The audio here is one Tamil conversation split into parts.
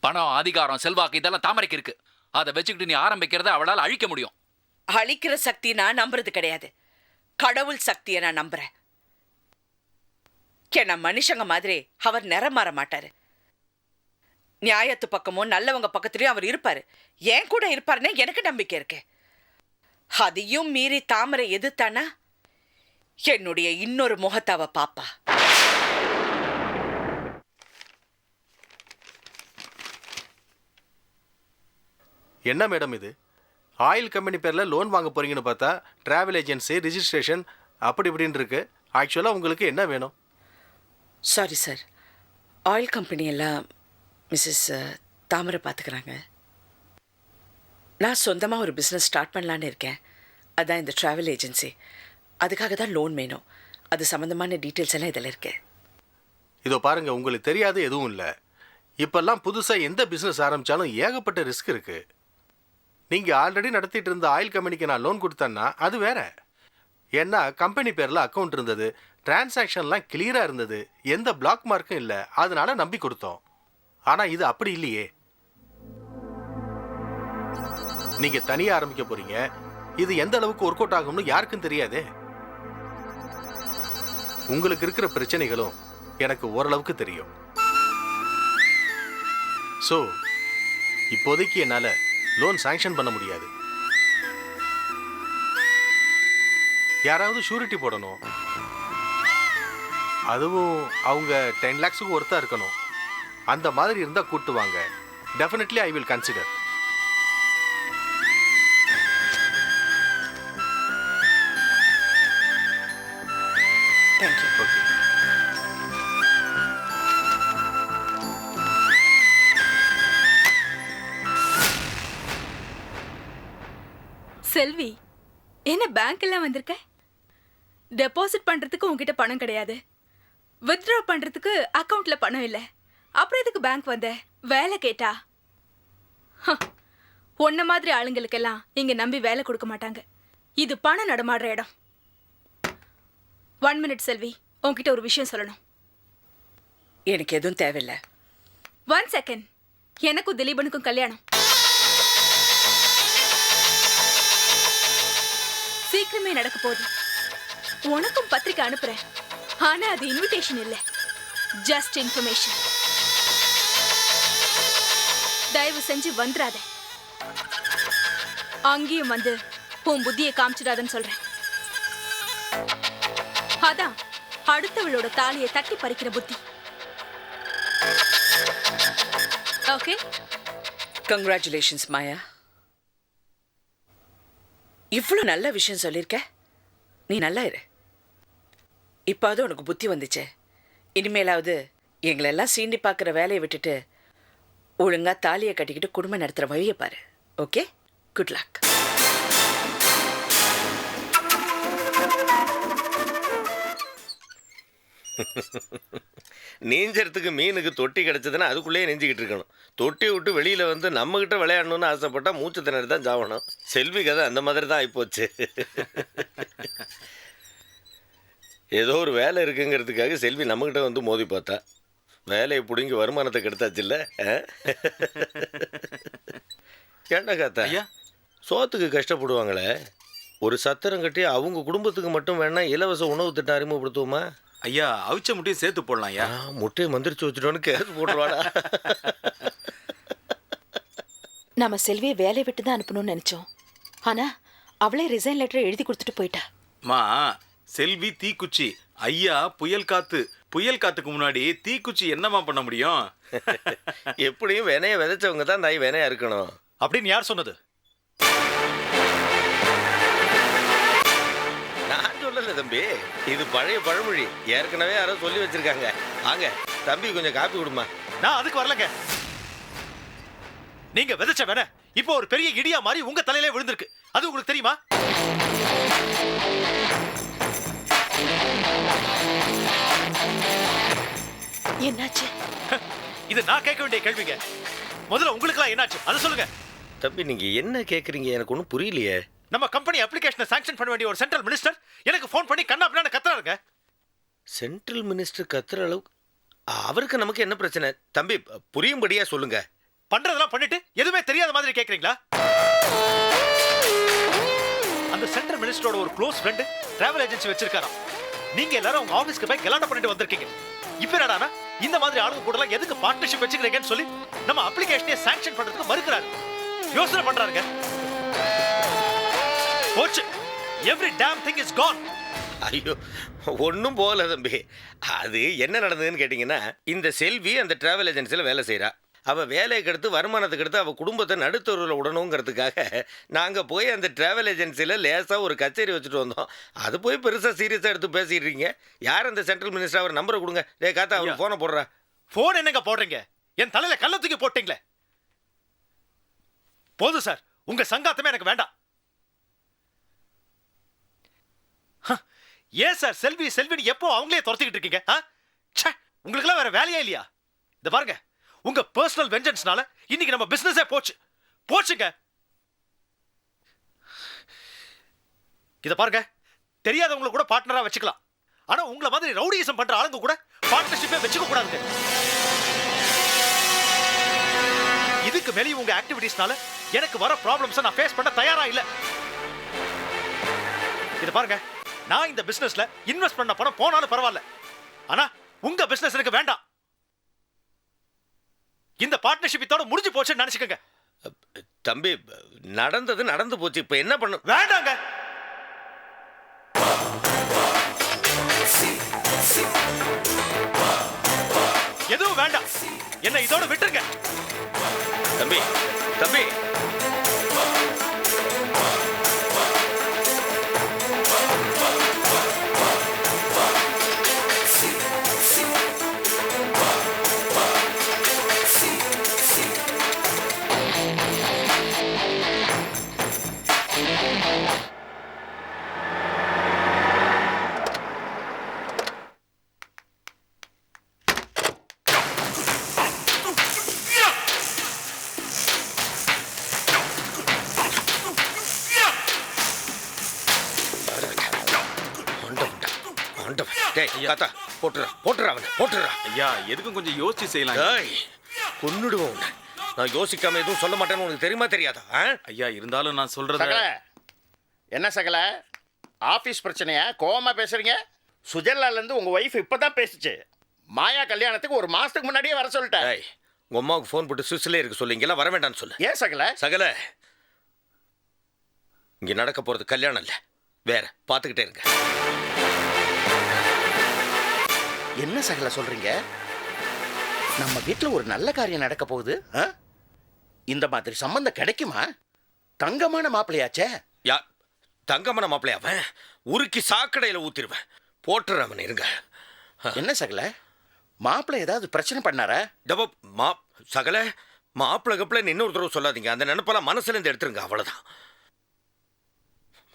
பணம், அதிகாரம், செல்வாக்கு இதெல்லாம் தாமரைக்கு இருக்கு. அதை வச்சுக்கிட்டு நீ ஆரம்பிக்கிறத அவளால் அழிக்க முடியும். அழிக்கிற சக்தி நான் நம்புறது கிடையாது. கடவுள் சக்தியை நான் நம்புறேன். என்ன மனுஷங்க மாதிரி அவர் நிறம் மாற மாட்டாரு. நியாயத்து பக்கமும் நல்லவங்க பக்கத்துலயும் அவர் இருப்பாரு. ஏன் கூட இருப்பாருன்னு எனக்கு நம்பிக்கை இருக்கு. அதையும் மீறி தாமரை எதிர்த்தானா என்னுடைய இன்னொரு முகத்தாவ பாப்பா. என்ன மேடம் இது? ஆயில் கம்பெனி பேரில் லோன் வாங்க போறீங்கன்னு பார்த்தா டிராவல் ஏஜென்சி, ரிஜிஸ்ட்ரேஷன் அப்படி இப்படின்னு இருக்கு. ஆக்சுவலாக உங்களுக்கு என்ன வேணும்? சாரி சார், ஆயில் கம்பெனி எல்லாம் மிஸ்ஸஸ் தாமரை பார்த்துக்கிறாங்க. நான் சொந்தமாக ஒரு பிஸ்னஸ் ஸ்டார்ட் பண்ணலான்னு இருக்கேன். அதான் இந்த ட்ராவல் ஏஜென்சி. அதுக்காக தான் லோன் வேணும். அது சம்மந்தமான டீட்டெயில்ஸ் எல்லாம் இதில் இருக்கு. இதோ பாருங்க, உங்களுக்கு தெரியாது எதுவும் இல்லை. இப்பெல்லாம் புதுசாக எந்த பிஸ்னஸ் ஆரம்பித்தாலும் ஏகப்பட்ட ரிஸ்க் இருக்குது. நீங்கள் ஆல்ரெடி நடத்திட்டு இருந்த ஆயில் கம்பெனிக்கு நான் லோன் கொடுத்தேன்னா அது வேற. ஏன்னா கம்பெனி பேரில் அக்கௌண்ட் இருந்தது, டிரான்சாக்ஷன்லாம் கிளியராக இருந்தது, எந்த பிளாக் மார்க்கும் இல்லை. அதனால நம்பி கொடுத்தோம். ஆனால் இது அப்படி இல்லையே. நீங்கள் தனியாக ஆரம்பிக்க போறீங்க. இது எந்த அளவுக்கு ஒர்க் அவுட் ஆகும்னு யாருக்கும் தெரியாதே. உங்களுக்கு இருக்கிற பிரச்சனைகளும் எனக்கு ஓரளவுக்கு தெரியும். ஸோ இப்போதைக்கு என்னால் லோன் சாங்ஷன் பண்ண முடியாது. யாராவது ஷூரிட்டி போடணும். அதுவும் அவங்க 10 lakhs-க்கு ஒர்த்தா இருக்கணும். அந்த மாதிரி இருந்தால் கூட்டு வாங்க. Definitely I will consider. Thank you. Okay. Selvi, என்ன பேங்க் எல்லாம் வந்திருக்க? டெபாசிட் பண்றதுக்கு உன்கிட்ட பணம் கிடையாது, வித்ட்ரா பண்றதுக்கு அக்கவுண்ட்ல பணம் இல்ல. அப்புறம் எதுக்கு பேங்க் வந்த? வேலை கேட்டா? உன்ன மாதிரி ஆளுங்களுக்கெல்லாம் இங்க நம்பி வேலை கொடுக்க மாட்டாங்க. இது பணம் நடமாடுற இடம். 1 minute செல்வி, உன்கிட்ட ஒரு விஷயம் சொல்லணும். எனக்கு எதுவும் தேவையில்லை. 1 second. எனக்கும் திலீபனுக்கும் கல்யாணம் சீக்கிரமே நடக்க போகுது. உனக்கும் பத்திரிக்கை அனுப்புறேன். ஆனா அது இன்விடேஷன் இல்ல, ஜஸ்ட் இன்ஃபர்மேஷன். தயவு செஞ்சு வந்துடாத. அங்கேயும் வந்து உன் புத்தியை காமிச்சிடாதன்னு சொல்றேன். அதான் அடுத்தவளோட தாலியை தட்டி பறிக்கிற புத்தி. ஓகே? கங்க்ராச்சுலேஷன்ஸ் மாயா. இவ்வளோ நல்ல விஷயம் சொல்லியிருக்க. நீ நல்லா இரு. இப்பாவது உனக்கு புத்தி வந்துச்சே. இனிமேலாவது எங்களெல்லாம் சீண்டி பார்க்குற வேலையை விட்டுட்டு ஒழுங்கா தாலியை கட்டிக்கிட்டு குடும்பம் நடத்துகிற வழியை பாரு. ஓகே? Good luck. நீஞ்சறதுக்கு மீனுக்கு தொட்டி கிடச்சதுன்னா அதுக்குள்ளேயே நெஞ்சிக்கிட்டு இருக்கணும். தொட்டி விட்டு வெளியில் வந்து நம்மக்கிட்ட விளையாடணும்னு ஆசைப்பட்டா மூச்சு திணறி தான் சாவணும். செல்வி கதை அந்த மாதிரி தான் ஆகிப்போச்சு. ஏதோ ஒரு வேலை இருக்குங்கிறதுக்காக செல்வி நம்மக்கிட்ட வந்து மோதி பார்த்தா. வேலையை பிடிங்கி வருமானத்தை கெடுத்தாச்சு இல்லை? ஏண்டா காத்தா, சோத்துக்கு கஷ்டப்படுவாங்களே, ஒரு சத்திரம் கட்டி அவங்க குடும்பத்துக்கு மட்டும் வேணா இலவச உணவு திட்டம் அறிமுகப்படுத்துவோமா? ஐயா, அவிச்ச முட்டையும் சேர்த்து போடலாம். ஐயா, முட்டையை மந்திரிச்சு வச்சுட்டோன்னு கேஸ் போட்டுருவாடா. நம்ம செல்வியை வேலையை விட்டு தான் அனுப்பணும்னு நினைச்சோம். ஆனா அவளே ரிசைன் லெட்டர் எழுதி கொடுத்துட்டு போயிட்டா. மா, செல்வி தீக்குச்சி, ஐயா புயல் காத்து. புயல் காத்துக்கு முன்னாடி தீக்குச்சி என்னமா பண்ண முடியும்? எப்படியும் வினைய விதைச்சவங்க தான் தாய் வினையா இருக்கணும் அப்படின்னு யார் சொன்னது? நான் சொல்லல தம்பி, இது பழைய பழமொழி. ஏற்கனவே யாரோ சொல்லி வச்சிருக்காங்க. வாங்க தம்பி, கொஞ்சம் காப்பி கொடுமா. நான் அதுக்கு வரலங்க. நீங்க விதைச்ச வேண இப்போ ஒரு பெரிய இடியா மாதிரி உங்க தலையிலே விழுந்திருக்கு. அது உங்களுக்கு தெரியுமா? என்னாச்சு? இது நான் கேட்க வேண்டிய கேள்விங்க. முதல்ல உங்களுக்குலாம் என்னாச்சு அதை சொல்லுங்க. தம்பி, நீங்க என்ன கேக்குறீங்க? எனக்கு ஒன்றும் புரியலையே. நம்ம கம்பெனி அப்ளிகேஷனை சாங்ஷன் பண்ண வேண்டிய ஒரு சென்ட்ரல் மினிஸ்டர் எனக்கு ஃபோன் பண்ணி கண்ணா பின்னான்னு கத்துறாருங்க. சென்ட்ரல் மினிஸ்டர் கத்துற அளவுக்கு அவருக்கு நமக்கு என்ன பிரச்சனை? தம்பி, புரியும்படியா சொல்லுங்க. பண்றதெல்லாம் பண்ணிட்டு எதுவுமே தெரியாத மாதிரி கேக்குறீங்களா? அந்த சென்ட்ரல் மினிஸ்டரோட ஒரு க்ளோஸ் ஃப்ரெண்ட் டிராவல் ஏஜென்சி வச்சிருக்காராம். நீங்க எல்லாரும் உங்க ஆபீஸ்க்கு போய் கலாட்டம் பண்ணிட்டு வந்திருக்கீங்க. இப்ப என்னடானா இந்த மாதிரி ஆளுங்க கூடலாம் எதுக்கு பார்ட்னர்ஷிப் வச்சுக்கிறீங்கன்னு சொல்லி நம்ம அப்ளிகேஷனே சாங்ஷன் பண்றதுக்கு மறுக்கிறாரு. யோசனை பண்றாருங்க. போச்சு. Every damn thing is gone. ஐயோ ஒன்றும் போகல தம்பி. அது என்ன நடந்ததுன்னு கேட்டிங்கன்னா, இந்த செல்வி அந்த டிராவல் ஏஜென்சியில் வேலை செய்கிறா. அவள் வேலைக்கு எடுத்து வருமானத்துக்கு எடுத்து அவள் குடும்பத்தை நடுத்தருவில் விடணுங்கிறதுக்காக நாங்கள் போய் அந்த டிராவல் ஏஜென்சியில் லேசாக ஒரு கச்சேரி வச்சுட்டு வந்தோம். அது போய் பெருசாக சீரியஸாக எடுத்து பேசிடுறீங்க. யார் அந்த சென்ட்ரல் மினிஸ்டர்? அவர் நம்பரை கொடுங்க. டே காத்தா, அவர் ஃபோனை போடுறா. ஃபோன் என்னங்க போடுறீங்க? என் தலையில கள்ள தூக்கி போட்டீங்களே. போதும் சார், உங்க சங்காத்தமே எனக்கு வேண்டாம். ஏன் சார் செல்வி செல்வின்னு எப்போ அவங்களே துரத்திக்கிட்டு இருக்கீங்க? உங்களுக்குலாம் வேற வேலையே இல்லையா? இத பாருங்க, உங்க பர்சனல் வெஞ்சன்ஸ்னால இன்னைக்கு நம்ம பிசினஸே போச்சுங்க. இத பாருங்க, தெரியாதவங்களை கூட பார்ட்னரா வச்சுக்கலாம். ஆனா உங்களை மாதிரி ரவுடிசம் பண்ற ஆளுங்க கூட பார்ட்னர்ஷிப்பே வச்சுக்க கூடாதுங்க. இதுக்கு மேலே உங்க ஆக்டிவிட்டீஸ்னால எனக்கு வர ப்ராப்ளம்ஸ் நான் ஃபேஸ் பண்ண தயாரா இல்ல. இத பாருங்க, நான் இந்த பிசினஸ்ல இன்வெஸ்ட் பண்ண பணம் போனாலும் பரவாயில்ல. ஆனா உங்க பிசினஸ் எனக்கு வேண்டாம். இந்த பார்ட்னர்ஷிப் இதோட முடிஞ்சு போச்சுன்னு நினைச்சுக்கங்க. தம்பி, நடந்தது நடந்து போச்சு. இப்போ என்ன பண்ண? வேண்டாங்க. எதுவும் வேண்டாம். என்ன இதோட விட்டுருங்க. தம்பி தம்பி ஐயா, எதுக்கும் கொஞ்சம் யோசிச்சு செய்யலாம். கொன்னுடுவோம். நான் யோசிக்காம எதுவும் சொல்ல மாட்டேன்னு உனக்கு தெரியுமா தெரியாதா? ஐயா, இருந்தாலும் நான் சொல்றத. சகல, என்ன சகல ஆபீஸ் பிரச்சனையா கோவமா பேசுறீங்க? சுஜர்லால இருந்து உங்க ஒய்ஃப் இப்பதான் பேசுச்சு. மாயா கல்யாணத்துக்கு ஒரு மாசத்துக்கு முன்னாடியே வர சொல்லிட்டேன். உங்க அம்மாவுக்கு ஃபோன் போட்டு சுவிஸ்ல இருக்க சொல்லு, இங்கெல்லாம் வர வேண்டாம்னு சொல்லு. ஏன் சகல? சகல, இங்க நடக்க போறது கல்யாணம் இல்ல, வேற. பாத்துக்கிட்டே இருங்க. என்ன சகல சொல்றீங்க? நம்ம வீட்டுல ஒரு நல்ல காரியம் நடக்க போகுது. இந்த மாதிரி சம்பந்தம் கிடைக்குமா? தங்கமான மாப்பிள்ளையாச்சே. யா, தங்கமான மாப்பிள்ளையா? அவன் உருக்கி சாக்கடையில ஊத்திடுவேன். போட்டுறவன் இருங்க. என்ன சகல, மாப்பிள்ளை ஏதாவது பிரச்சனை பண்ணாரா? சகல, மாப்பிள்ளை கப்பிள்ள இன்னொரு தடவை சொல்லாதீங்க. அந்த நினைப்பெல்லாம் மனசுல இருந்து எடுத்துருங்க, அவ்வளவுதான்.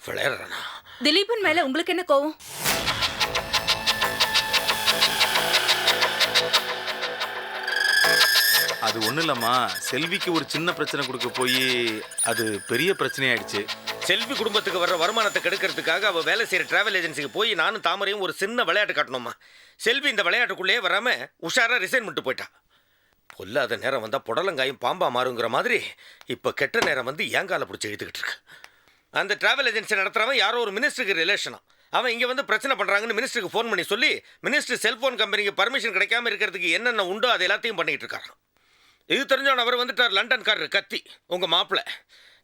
விளையாடுறானா? திலீபன் மேல உங்களுக்கு என்ன கோவம்? அது ஒண்ணும் இல்லம்மா, செல்விக்கு ஒரு சின்ன பிரச்சனை கொடுக்க போய் அது பெரிய பிரச்சனையாயிடுச்சு. செல்வி குடும்பத்துக்கு வர்ற வருமானத்தை கெடுக்கிறதுக்காக அவள் வேலை செய்கிற டிராவல் ஏஜென்சிக்கு போய் நானும் தாமரையும் ஒரு சின்ன விளையாட்டு காட்டணுமா. செல்வி இந்த விளையாட்டுக்குள்ளேயே வராமல் உஷாராக ரிசைன் பண்ணிட்டு போயிட்டா. பொல்லாத நேரம் வந்தால் புடலங்காயும் பாம்பா மாறுங்கிற மாதிரி இப்போ கெட்ட நேரம் வந்து ஏங்கால பிடிச்சி எழுத்துக்கிட்டு இருக்கு. அந்த டிராவல் ஏஜென்சி நடத்துகிறவன் யாரோ ஒரு மினிஸ்டருக்கு ரிலேஷனாக. அவன் இங்கே வந்து பிரச்சனை பண்ணுறாங்கன்னு மினிஸ்டருக்கு ஃபோன் பண்ணி சொல்லி மினிஸ்டர் செல்ஃபோன் கம்பெனிக்கு பர்மிஷன் கிடைக்காம இருக்கிறதுக்கு என்னென்ன உண்டோ அது எல்லாத்தையும் பண்ணிகிட்டு இருக்காரான். இது தெரிஞ்சவன் அவர் வந்துட்டார், லண்டன்காரர் கத்தி. உங்கள் மாப்பிள்ளை,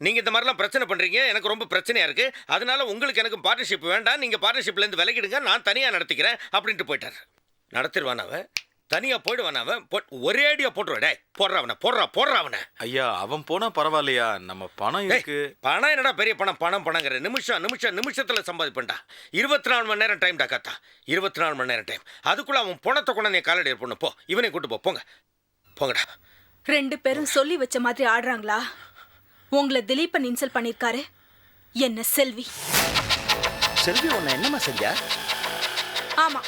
நீங்கள் இந்த மாதிரிலாம் பிரச்சனை பண்ணுறீங்க, எனக்கு ரொம்ப பிரச்சனையாக இருக்குது, அதனால உங்களுக்கு எனக்கு பார்ட்னர்ஷிப் வேண்டாம், நீங்கள் பார்ட்னர்ஷிப்லேருந்து விலகிடுங்க, நான் தனியாக நடத்திக்கிறேன் அப்படின்ட்டு போயிட்டார். நடத்திடுவான் அவன், தனியாக போயிடுவான் அவன். ஒரே அடியாக போட்டுருவாடே. போடுறாவனை. ஐயா, அவன் போனா பரவாயில்லையா? நம்ம பணம் இருக்கு. பணம் என்னடா பெரிய பணங்கிற நிமிஷத்தில் சம்பாதிப்பேன்டா. 24 மணி நேரம் டைம்டா காத்தா, 24 மணி நேரம் டைம். அதுக்குள்ளே அவன் பணத்தை கொண்டு நீ காலடி பொண்ணு போ, இவனை கூட்டு போங்கடா. 2 பேரும் சொல்லி வச்ச மாதிரி ஆடுறாங்களா? உங்களை திலீபன் இன்சல்ட் பண்ணிருக்காரு. என்ன செல்வி? செல்வி உன்னை என்னமா செஞ்சா? ஆமா,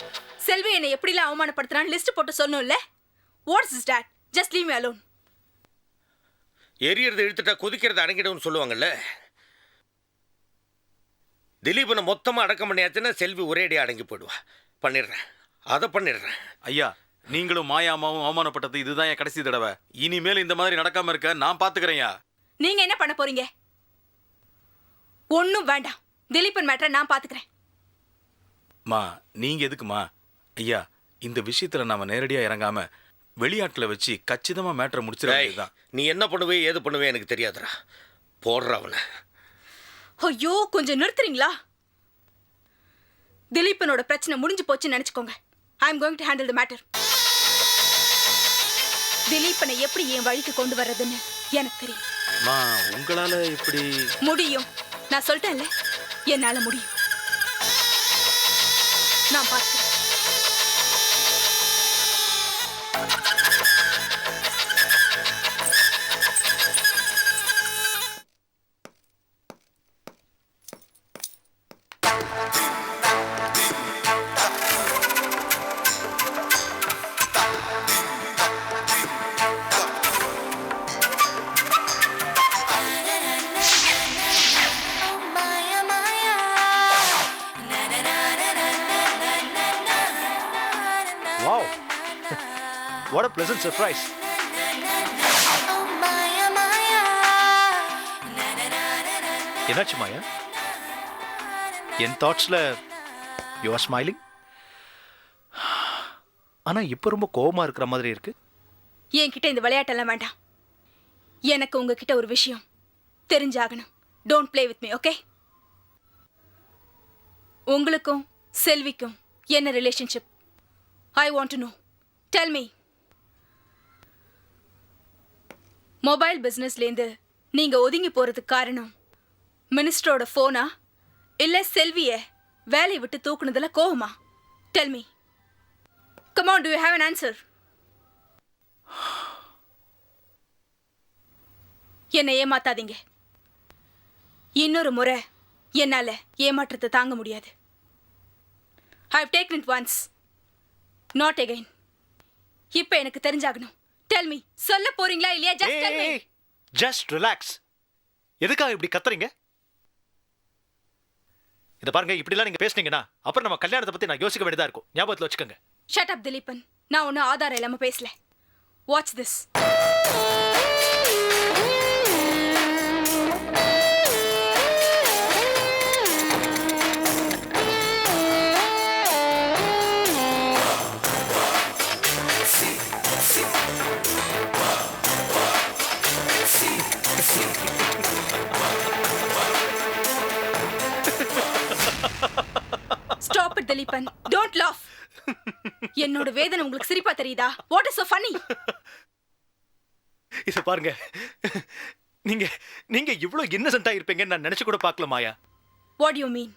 செல்வி என்னை எப்படிலாம் அவமானப்படுத்துறான்னு லிஸ்ட் போட்டு சொன்னோம்ல. What's is that? Just leave me alone. எரியறது இழுத்துட்டா கொதிக்கிறது அடங்கிடும்னு சொல்லுவாங்கல்ல. திலீபனை மொத்தமாக அடக்கம் பண்ணியாச்சுன்னா செல்வி ஒரே அடி அடங்கி போயிடுவா. பண்ணிடுறேன். ஐயா, நீங்களும் மாயாமாவும் அவமானப்பட்டது இதுதான் என் கடைசி தடவை. இனிமேல் இந்த மாதிரி நடக்காம இருக்க நான் பாத்துக்கிறேன்யா. நீங்க என்ன பண்ண போறீங்க? ஒன்னும் வேண்டாம். திலீபன் மேட்டரை நான் பாத்துக்கிறேன். மா நீங்க எதுக்குமா? ஐயா, இந்த விஷயத்துல நாம நேரடியா இறங்காம வெளியாட்டுல வச்சு கச்சிதமா மேட்டரை முடிச்சிட வேண்டியதுதான். நீ என்ன பண்ணுவே ஏது பண்ணுவே எனக்கு தெரியாதுடா. போடுற அவனை. ஐயோ, கொஞ்சம் நிறுத்துறீங்களா? திலீபனோட பிரச்சனை முடிஞ்சு போச்சுன்னு நினைச்சுக்கோங்க. I am going to handle the matter. திலீபனை எப்படி என் வழிக்கு கொண்டு வர்றதுன்னு எனக்கு தெரியும். மா உங்களால இப்படி முடியும். நான் சொல்லிட்டேன்ல, என்னால முடியும். நான் பார்க்கிறேன். Wow. What a pleasant surprise. என்னாச்சு மாயா? என் தாட்ஸ்ல யூ ஆர் ஸ்மைலிங். ஆனா இப்ப ரொம்ப கோவமா இருக்கிற மாதிரி இருக்கு. என்கிட்ட இந்த விளையாட்டெல்லாம் வேண்டாம். எனக்கு உங்ககிட்ட ஒரு விஷயம் தெரிஞ்சாகணும். Don't play with me, okay? உங்களுக்கும் செல்விக்கும் என்ன relationship? I want to know. Tell me. Mobile பிஸ்னஸ்லேருந்து நீங்க ஒதுங்கி போறதுக்கு காரணம் மினிஸ்டரோட ஃபோனா இல்லை செல்வியை வேலையை விட்டு தூக்குனதுல கோவமா? Tell me. Come on, to you have an answer? என்னை ஏமாத்தாதீங்க. இன்னொரு முறை என்னால ஏமாற்றத்தை தாங்க முடியாது. I have taken it once, not again. இப்போ எனக்கு தெரிஞ்சாகணும். Tell me. சொல்ல போறீங்களா இல்லையா? Just tell me. Just relax. எதுக்காக இப்படி கத்துறீங்க? இத பாருங்க, இப்படிலாம் நீங்க பேசுனீங்கன்னா அப்புறம் நம்ம கல்யாணத்தை பத்தி நான் யோசிக்க வேண்டியதா இருக்கும். ஞாபகத்துல வச்சுக்கோங்க. Shut up Dileepan. நான் ஒன்றும் ஆதாரம் இல்லாம பேசல. Watch this. Stop it, Dileepan. Don't laugh. என்னோட வேதனை உங்களுக்கு சிரிப்பா தெரியுதா? What is so funny? இத பாருங்க, நீங்க நீங்க இவ்வளவு இன்னசென்ட்டா இருப்பீங்கன்னு நான் நினைச்சு கூட பார்க்கல மாயா. What do you mean?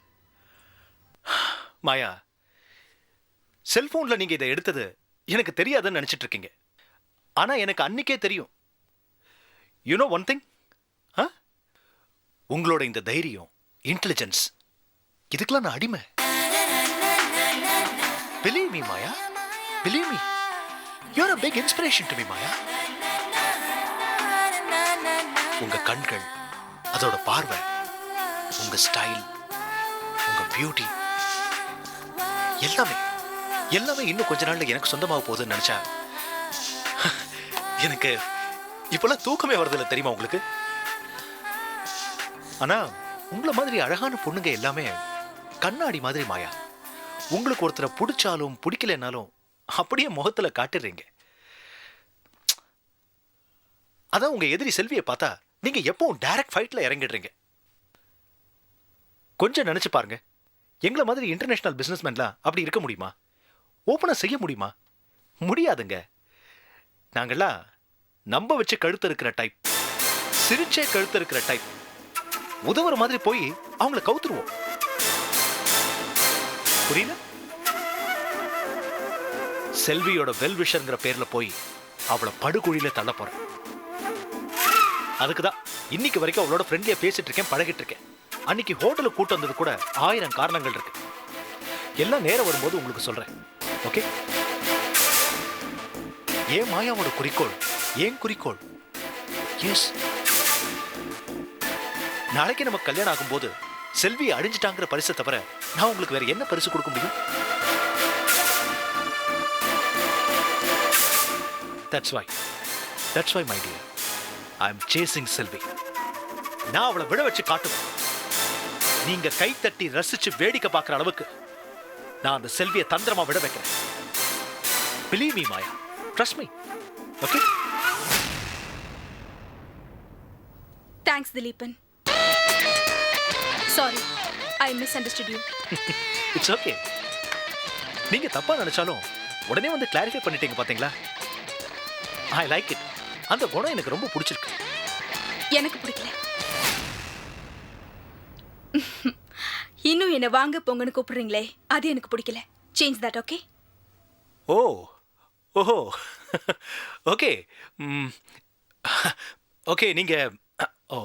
மாயா, செல்போன்ல நீங்க இதை எடுத்தது எனக்கு தெரியாதுன்னு நினைச்சிட்டு இருக்கீங்க. ஆனா எனக்கு அன்னைக்கே தெரியும். யூ நோ ஒன் திங், உங்களோட இந்த தைரியம், இன்டெலிஜென்ஸ், இதுக்கெல்லாம் நான் அடிமை. Believe me, Maya. Believe me. You're a big inspiration to me, Maya. உங்க கண்கள், அதோட பார்வை, உங்க ஸ்டைல், உங்க பியூட்டி, எல்லாமே எல்லாமே இன்னும் கொஞ்ச நாள்ல எனக்கு சொந்தமாக போகுதுன்னு நினைச்சா எனக்கு இப்பெல்லாம் தூக்கமே வருதில்லை தெரியுமா உங்களுக்கு? ஆனா உங்களை மாதிரி அழகான பொண்ணுங்க எல்லாமே கண்ணாடி மாதிரி மாயா. உங்களுக்கு ஒருத்தரை பிடிச்சாலும் பிடிக்கலனாலும் அப்படியே முகத்துல காட்டுறீங்க. அதான் உங்க எதிரி செல்வியை பார்த்தா நீங்க எப்பவும் டைரக்ட் ஃபைட்ல இறங்கிடுறீங்க. கொஞ்சம் நினைச்சு பாருங்க, எங்களை மாதிரி இன்டர்நேஷனல் பிசினஸ்மேன்லாம் அப்படி இருக்க முடியுமா? ஓப்பனா செய்ய முடியுமா? முடியாதுங்க. நாங்கெல்லாம் நம்ப வச்சு கழுத்து இருக்கிற டைப், சிரிச்சே கழுத்து இருக்கிற டைப். உதவுற மாதிரி போய் அவங்கள கவுத்துருவோம். புரியல? செல்வியோட வெல்விஷர்ங்கிற பேர்ல போய் அவளை படுகுழியில தள்ள போறேன். அதுக்குதான் இன்னைக்கு வரைக்கும் அவளோட ஃப்ரெண்ட்லியா பேசிட்டு இருக்கேன், பழகிட்டு இருக்கேன். அன்னைக்கு ஹோட்டலுக்கு கூட்டு வந்தது கூட 1000 காரணங்கள் இருக்கு. எல்லாம் நேரம் வரும்போது உங்களுக்கு சொல்றேன். ஓகே? ஏன் மாயாவோட குறிக்கோள் ஏன் குறிக்கோள்? எஸ், நாளைக்கு நமக்கு கல்யாணம் ஆகும்போது செல்வி அழிஞ்சிட்டாங்கிற பரிசை தவிர நான் உங்களுக்கு வேற என்ன பரிசு கொடுக்க முடியும்? That's why, my dear, I'm chasing Selvi. நான் அவளை விட வச்சு காட்டுவேன். நீங்க கை தட்டி ரசிச்சு வேடிக்கை பார்க்குற அளவுக்கு நான் அந்த செல்வியை தந்திரமா விட வைக்கிறேன். Believe me, Maya. Trust me. Okay? Thanks, Dileepan. Sorry, I misunderstood you. It's okay. நீங்க தப்பா நினைச்சாலும் உடனே வந்து கிளாரிஃபை பண்ணிட்டீங்க பாத்தீங்களா? I like it. அந்த குணம் எனக்கு ரொம்ப பிடிச்சிருக்கு. எனக்கு பிடிக்கல. இன்னும் என்ன வாங்க போங்கன்னு கூப்பிடுறீங்களே, அது எனக்கு பிடிக்கல. Change that, okay? ஓஹோ ஓகே ஓகே நீங்க ஓ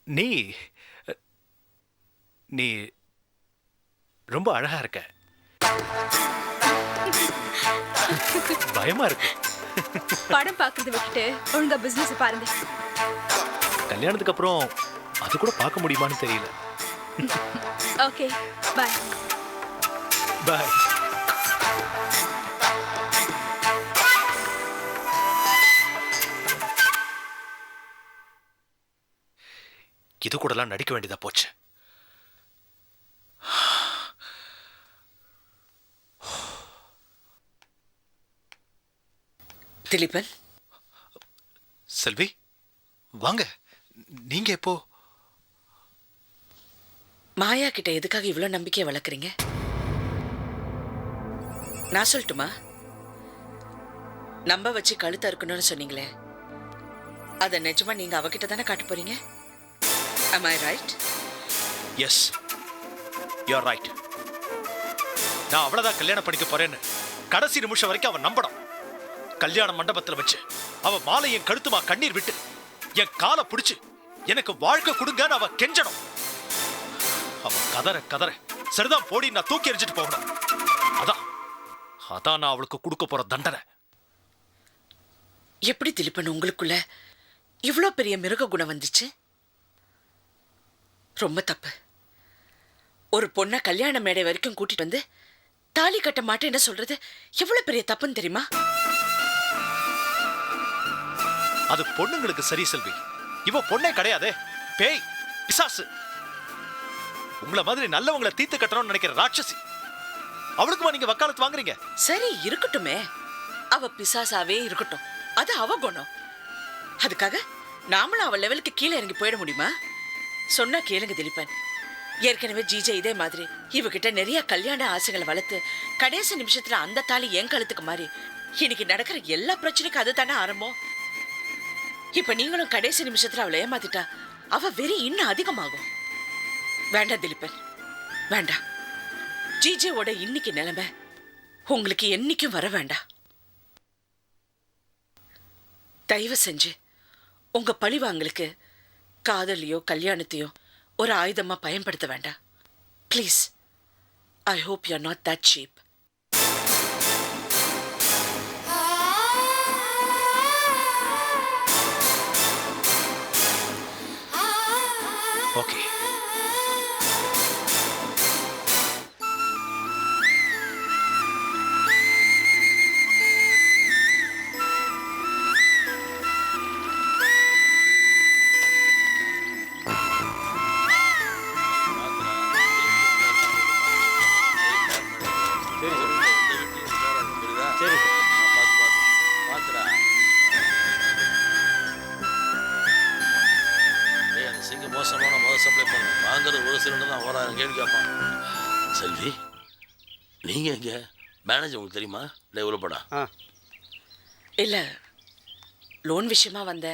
நீ நீ ரொம்ப அழகா இருக்க. பயமா இருக்கு. படம் பார்க்கறத விட்டுட்டு ஒழுங்கா பிசினஸ் பாருங்க. கல்யாணத்துக்கு அப்புறம் அது கூட பார்க்க முடியுமான்னு தெரியல. Okay, bye. பை. இது கூடலாம் நடிக்க வேண்டியதா போச்சு. திலீபன், செல்வி வாங்க. நீங்க எப்போ? மாயா கிட்ட எதுக்காக இவ்வளவு நம்பிக்கையை வளர்க்குறீங்க? நான் சொல்லட்டுமா? நம்ப வச்சு கழுத்த இருக்கணும்னு சொன்னீங்களே, அத நிஜமா நீங்க அவகிட்ட தானே காட்ட போறீங்க? Am I right? Yes, you are right. நான் அவ்வளவுதான் கல்யாணம் பண்ணிக்க போறேன்னு கடைசி நிமிஷம் வரைக்கும் அவன் நம்பணும். கல்யாண மண்டபத்தில் வச்சு அவ மாலை என் கழுத்துமா கண்ணீர் விட்டு என் காலை பிடிச்சு எனக்கு வாழ்க்கை கொடுங்கன்னு அவ கெஞ்சணும். அவ கதற கதற சரிதான் போடி நான் தூக்கி எறிஞ்சிட்டு போகணும். அதான் நான் அவளுக்கு கொடுக்க போற தண்டனை. எப்படி திலீபன் உங்களுக்குள்ள இவ்வளோ பெரிய மிருக குணம் வந்துச்சு? ரொம்ப தப்பு. ஒரு பொண்ணை கல்யாண மேடை வரைக்கும் கூட்டிட்டு வந்து தாலி கட்ட மாட்டேன்னு சொல்றது எவ்வளவு பெரிய தப்புன்னு தெரியுமா? அது பொண்ணுங்களுக்கு சரி செல்வி. இவ பொண்ணே கிடையாது, பேய், பிசாசு. உங்களை மாதிரி நல்லவங்களை தீர்த்து கட்டணும்னு நினைக்கிற ராட்சசி. அவளுக்குமா நீங்க வக்காலத்து வாங்குறீங்க? சரி இருக்கட்டுமே, அவ பிசாசாவே இருக்கட்டும், அது அவ குணம். அதுக்காக நாமளும் அவ லெவலுக்கு கீழே இறங்கி போயிட முடியுமா? சொன்னா கேளுங்க திலீபன். ஏற்கனவே ஜிஜே இதே மாதிரி இவகிட்ட நிறைய கல்யாண ஆசைகளை வளர்த்து கடைசி நிமிஷத்துல அந்த தாலி என் கழுத்துக்கு மாறி இன்னைக்கு நடக்கிற எல்லா பிரச்சனைக்கும் அது தானே ஆரம்பம். இப்ப நீங்களும் கடைசி நிமிஷத்துல அவளை ஏமாத்திட்டா அவ வெறி இன்னும் அதிகமாகும். வேண்டாம் திலீபன், வேண்டாம். ஜிஜேவோட இன்னைக்கு நிலைமை உங்களுக்கு என்னைக்கும் வர வேண்டாம். தயவு செஞ்சு உங்க பழிவாங்களுக்கு காதலியோ கல்யாணத்தையோ ஒரு ஆயுதமா பயன்படுத்த வேண்டாம். Please, I hope you are not that cheap. Okay. Selvi, நீங்க எங்க? மேனேஜர் உங்களுக்கு தெரியுமா? டெவலப்படா? இல்ல, லோன் விஷயமா வந்த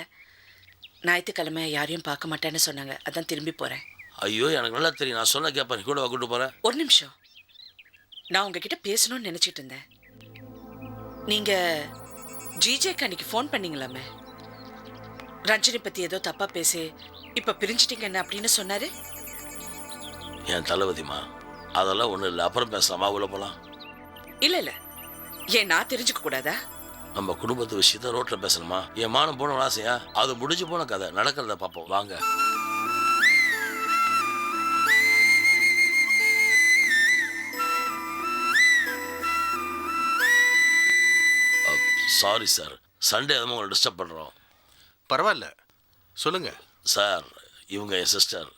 ஞாயிற்றுக்கிழமை யாரையும் பார்க்க மாட்டேன்னு சொன்னாங்க, அதான் திரும்பி போறேன். ஐயோ, எனக்கு நல்லா தெரியும். நான் சொன்ன கேப்பா, நீ கூட கூட்டு போறேன். ஒரு நிமிஷம், நான் உங்ககிட்ட பேசணும்னு நினைச்சிட்டு இருந்தேன். நீங்க ஜிஜேக்கு அன்னைக்கு ஃபோன் பண்ணீங்களாமே, ரஞ்சனி பத்தி ஏதோ தப்பா பேசி இப்ப பிரிஞ்சிட்டீங்கன்னு அப்படின்னு சொன்னாரு. என் தளபதிமா, அதெல்லாம் ஒண்ணும் இல்லை. அப்புறம் பேசலாமா? உள்ள போலாம். இல்ல இல்ல, ஏன் நான் தெரிஞ்சுக்க கூடாதா? நம்ம குடும்பத்து விஷயத்த ரோட்ல பேசணுமா? என் மானம் போன ஆசையா? அது முடிஞ்சு போன கதை. நடக்கிறத பார்ப்போம் வாங்க. சாரி சார், சண்டே அதுவும் உங்களை டிஸ்டர்ப் பண்ணுறோம். பரவாயில்ல, சொல்லுங்க. சார், இவங்க என் சிஸ்டர்.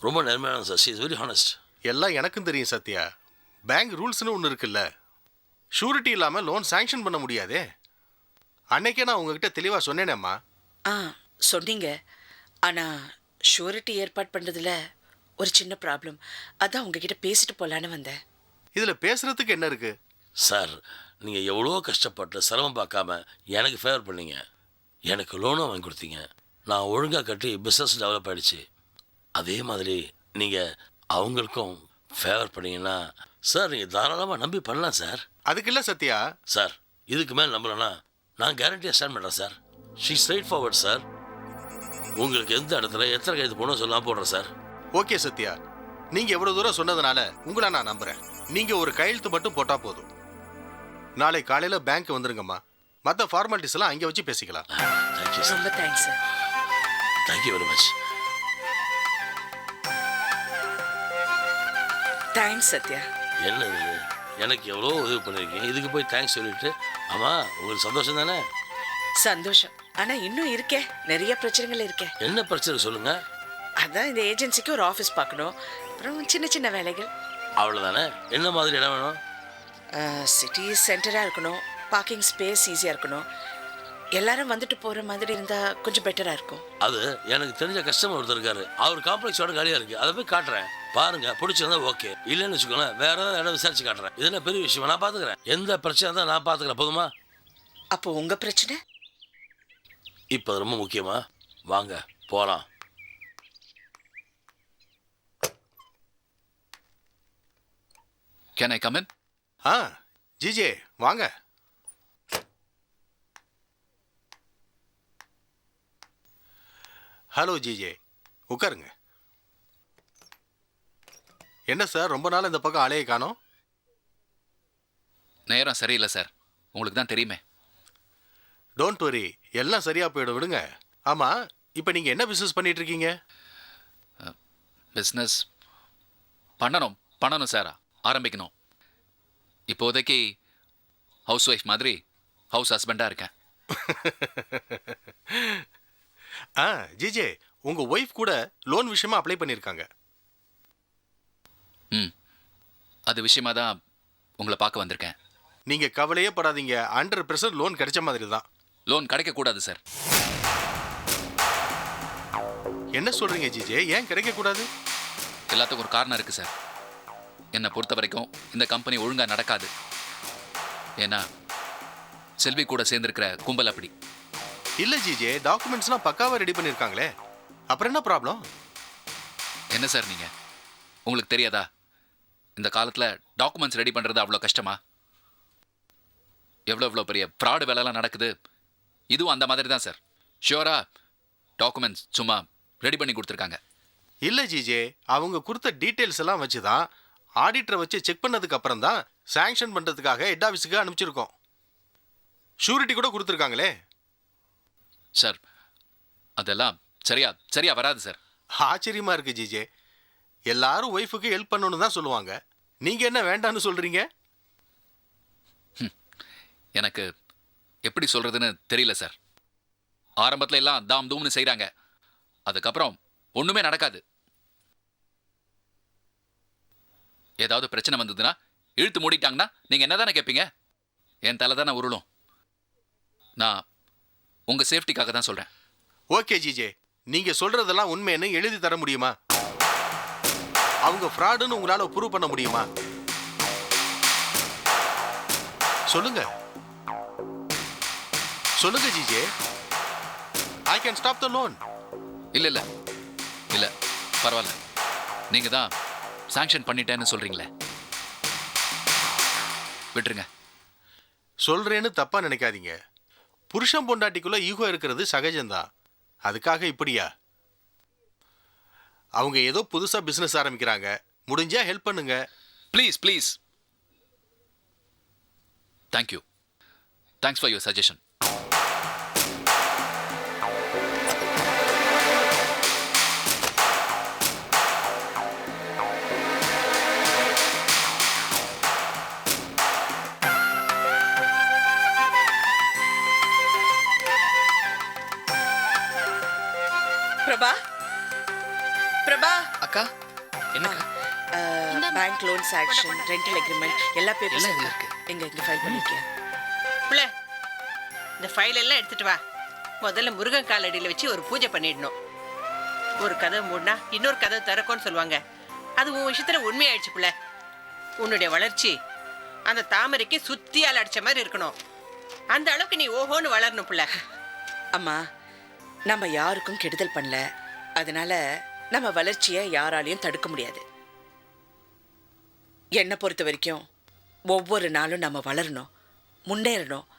ரொம்ப நேர்மையான sir. She is very honest. எல்லாம் எனக்கும் தெரியும் சத்யா. பேங்க் ரூல்ஸ்னு ஒன்று இருக்குல்ல. ஷூரிட்டி இல்லாமல் லோன் சாங்ஷன் பண்ண முடியாதே. அன்னைக்கே நான் உங்ககிட்ட தெளிவாக சொன்னேனேம்மா. சொன்னீங்க. ஆனால் ஷூரிட்டி ஏற்பாடு பண்ணுறதுல ஒரு சின்ன ப்ராப்ளம். அதான் உங்ககிட்ட பேசிட்டு போகலான்னு வந்தேன். இதில் பேசுகிறதுக்கு என்ன இருக்குது? சார், நீங்கள் எவ்வளோ கஷ்டப்பட்டு சிரமம் பார்க்காம எனக்கு ஃபேவர் பண்ணீங்க. எனக்கு லோனும் வாங்கி கொடுத்தீங்க. நான் ஒழுங்காக கட்டி பிஸ்னஸ் டெவலப் ஆகிடுச்சு. அதே மாதிரி நீங்கள் அவங்களுக்கும் ஃபேவர் பண்ணீங்கன்னா சார், நீங்கள் தாராளமாக நம்பி பண்ணலாம் சார். அதுக்கு இல்லை சத்யா. சார், இதுக்கு மேலே நம்பலன்னா நான் கேரண்டியாக ஸ்டாண்ட் பண்ணுறேன் sir. She straight forward sir. உங்களுக்கு எந்த இடத்துல எத்தனை கைது போகணும் சொல்லலாம் போடுறேன் சார். ஓகே சத்யா, நீங்கள் எவ்வளோ தூரம் சொன்னதுனால உங்களை நான் நம்புகிறேன். நீங்கள் ஒரு கையெழுத்து மட்டும் போட்டால் போதும். நாளை காலையில் பேங்க் வந்துருங்கம்மா. மற்ற ஃபார்மாலிட்டிஸ் எல்லாம் அங்கே வச்சு பேசிக்கலாம். Thank you sir. ரொம்ப thanks sir. Thank you very much. Thanks Sathya. என்ன இது, எனக்கு எவ்வளோ உதவி பண்ணியிருக்கீங்க, இதுக்கு போய் தேங்க்ஸ் சொல்லிட்டு. ஆமாம், உங்களுக்கு சந்தோஷம் தானே? சந்தோஷம். ஆனால் இன்னும் இருக்கே, நிறைய பிரச்சனைகள் இருக்கே. என்ன பிரச்சனை சொல்லுங்கள். அதான் இந்த ஏஜென்சிக்கு ஒரு ஆஃபீஸ் பார்க்கணும். அப்புறம் சின்ன சின்ன வேலைகள். அவ்வளோதானே. என்ன மாதிரி இடம் வேணும்? சிட்டி சென்டராக இருக்கணும். பார்க்கிங் ஸ்பேஸ் ஈஸியாக இருக்கணும். எல்லாரும் வந்துட்டு போகிற மாதிரி இருந்தால் கொஞ்சம் பெட்டராக இருக்கும். அது எனக்கு தெரிஞ்ச கஸ்டமர் ஒருத்தர் இருக்காரு. அவர் காம்ப்ளெக்ஸோட காலியாக இருக்குது. அதை போய் காட்டுறேன், பாருங்க. பிடிச்சிருந்தா ஓகே, இல்லைன்னு வச்சுக்கோங்களேன் வேற ஏதாவது இடம் விசாரிச்சு காட்டுறேன். இதெல்லாம் பெரிய விஷயம், நான் பார்த்துக்கிறேன். எந்த பிரச்சனை தான் நான் பார்த்துக்கிறேன், போதுமா? அப்போ உங்கள் பிரச்சனை இப்போ அது ரொம்ப முக்கியமா? வாங்க போகலாம். Can I come in? GJ வாங்க. ஹலோ ஜிஜே, உட்காருங்க. என்ன சார், ரொம்ப நாள் இந்த பக்கம் ஆளையே காணோம்? நேரம் சரியில்லை சார், உங்களுக்கு தான் தெரியுமே. டோன்ட் வரி, எல்லாம் சரியாக போயிடும், விடுங்க. ஆமாம், இப்போ நீங்கள் என்ன பிஸ்னஸ் பண்ணிட்டு இருக்கீங்க? பிஸ்னஸ் பண்ணணும் சார், ஆரம்பிக்கணும். இப்போதைக்கு ஹவுஸ் ஒய்ஃப் மாதிரி ஹவுஸ் ஹஸ்பண்டாக இருக்கேன். ஜிஜே, உங்கள் ஒய்ஃப் கூட லோன் விஷயமா அப்ளை பண்ணியிருக்காங்க. அது விஷயமா தான் உங்களை பார்க்க வந்திருக்கேன். நீங்கள் கவலையே படாதீங்க, 100% லோன் கிடைச்ச மாதிரி தான். லோன் கிடைக்கக்கூடாது சார். என்ன சொல்கிறீங்க ஜிஜே, ஏன் கிடைக்கக்கூடாது? எல்லாத்துக்கும் ஒரு காரணம் இருக்குது சார். என்னை பொறுத்த வரைக்கும் இந்த கம்பெனி ஒழுங்காக நடக்காது. ஏன்னா செல்வி கூட சேர்ந்துருக்கிற கும்பல் அப்படி. இல்லை ஜிஜே, டாக்குமெண்ட்ஸ்லாம் பக்காவாக ரெடி பண்ணியிருக்காங்களே, அப்புறம் என்ன ப்ராப்ளம்? என்ன சார் நீங்கள், உங்களுக்கு தெரியாதா இந்த காலத்தில் டாக்குமெண்ட்ஸ் ரெடி பண்ணுறது அவ்வளோ கஷ்டமா? எவ்வளோ பெரிய ஃப்ராடு வேலைலாம் நடக்குது. இதுவும் அந்த மாதிரி தான் சார். ஷியோரா டாக்குமெண்ட்ஸ் சும்மா ரெடி பண்ணி கொடுத்துருக்காங்க. இல்லை ஜிஜே, அவங்க கொடுத்த டீட்டெயில்ஸ் எல்லாம் வச்சு தான் ஆடிட்டரை வச்சு செக் பண்ணதுக்கு அப்புறம் தான் சாங்ஷன் பண்ணுறதுக்காக ஹெட் ஆஃபீஸுக்கு அனுப்பிச்சிருக்கோம். ஷூரிட்டி கூட கொடுத்துருக்காங்களே. சார் அதெல்லாம் சரியா வராது சார். ஆச்சரியமா இருக்கு ஜிஜே, எல்லாரும் ஒய்ஃபுக்கு ஹெல்ப் பண்ணணும்னு தான் சொல்லுவாங்க, நீங்கள் என்ன வேண்டான்னு சொல்கிறீங்க? எனக்கு எப்படி சொல்கிறதுன்னு தெரியல சார். ஆரம்பத்தில் எல்லாம் தாம் தூம்னு செய்கிறாங்க, அதுக்கப்புறம் ஒன்றுமே நடக்காது. ஏதாவது பிரச்சனை வந்ததுன்னா இழுத்து மூடிட்டாங்கன்னா நீங்கள் என்ன தானே கேட்பீங்க? என் தலை தானே உருளும். நான் உங்கள் சேஃப்டிக்காக தான் சொல்கிறேன். ஓகே ஜிஜே, நீங்கள் சொல்கிறதெல்லாம் உண்மைன்னு எழுதி தர முடியுமா? அவங்க ஃப்ராடுன்னு உங்களால் ப்ரூவ் பண்ண முடியுமா? சொல்லுங்க சொல்லுங்க GJ. I can stop the loan. இல்லை பரவாயில்ல, நீங்கள் தான் சாங்ஷன் பண்ணிட்டேன்னு சொல்கிறீங்களே, விட்டுருங்க. சொல்றேன்னு தப்பா நினைக்காதீங்க. புருஷன் பொண்டாட்டிக்குள்ள ஈகோ இருக்கிறது சகஜம்தான். அதுக்காக இப்படியா? அவங்க ஏதோ புதுசா பிசினஸ் ஆரம்பிக்கிறாங்க, முடிஞ்சா ஹெல்ப் பண்ணுங்க. Please thank you. Thanks for your suggestion. Prabha Prabha அக்கா என்னக்கா bank loan sanction rental agreement எல்லா எல்லாம் பேப்பர்ஸும் இதுல இருக்கு இங்க ஃபைல் பண்ணிருக்கேன். பிள்ளை இந்த ஃபைல் எல்லாம் எடுத்துட்டு வா. முதல்ல முருகன் காலடியில் வச்சு ஒரு பூஜை பண்ணிடணும். ஒரு கதவு மூடினா இன்னொரு கதவு திறக்கும்னு சொல்லுவாங்க. அது உன் விஷயத்துல உண்மையாயிடுச்சு பிள்ளை. உன்னுடைய வளர்ச்சி அந்த தாமரைக்கு சுத்தியால் அடிச்ச மாதிரி இருக்கணும். அந்த அளவுக்கு நீ ஓஹோன்னு வளரணும் பிள்ளை. அம்மா நம்ம யாருக்கும் கெடுதல் பண்ணல, அதனால நம்ம வளர்ச்சியை யாராலையும் தடுக்க முடியாது. என்னை பொறுத்த வரைக்கும் ஒவ்வொரு நாளும் நம்ம வளரணும், முன்னேறணும்.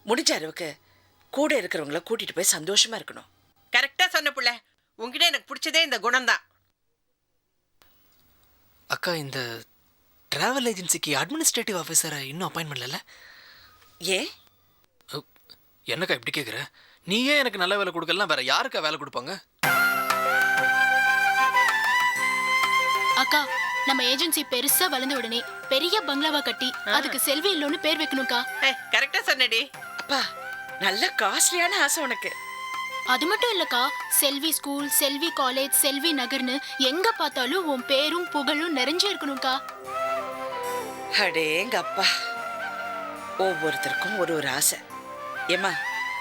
முடிஞ்ச அளவுக்கு கூட இருக்கிறவங்கள கூட்டிட்டு போய் சந்தோஷமா இருக்கணும். கரெக்டா சொன்ன பிள்ளை. உங்ககிட்ட எனக்கு பிடிச்சதே இந்த குணம்தான். அக்கா இந்த டிராவல் ஏஜென்சிக்கு அட்மினிஸ்ட்ரேட்டிவ் ஆஃபீஸரை இன்னும் அப்பாயின் பண்ணல. ஏன் என்னக்கா இப்படி கேட்குற? நீயே எனக்கு நல்ல வேலை கொடுக்கலாம், வேற யாருக்கா வேலை கொடுப்பாங்க? அக்கா நம்ம ஏஜென்சி பெருசா வளர்ந்த உடனே பெரிய பங்களாவா கட்டி அதுக்கு செல்வி இல்லோன்னு பேர் வைக்கணும்க்கா. கரெக்டா சொன்னடி. அப்பா நல்ல காஸ்ட்லியான ஆசை உனக்கு. அது மட்டும் இல்லக்கா, செல்வி ஸ்கூல், செல்வி காலேஜ், செல்வி நகர்னு எங்க பார்த்தாலும் உன் பேரும் புகழும் நிறைஞ்சு இருக்கணும்க்கா. அடேங்க அப்பா, ஒவ்வொருத்தருக்கும் ஒரு ஒரு ஆசை. ஏம்மா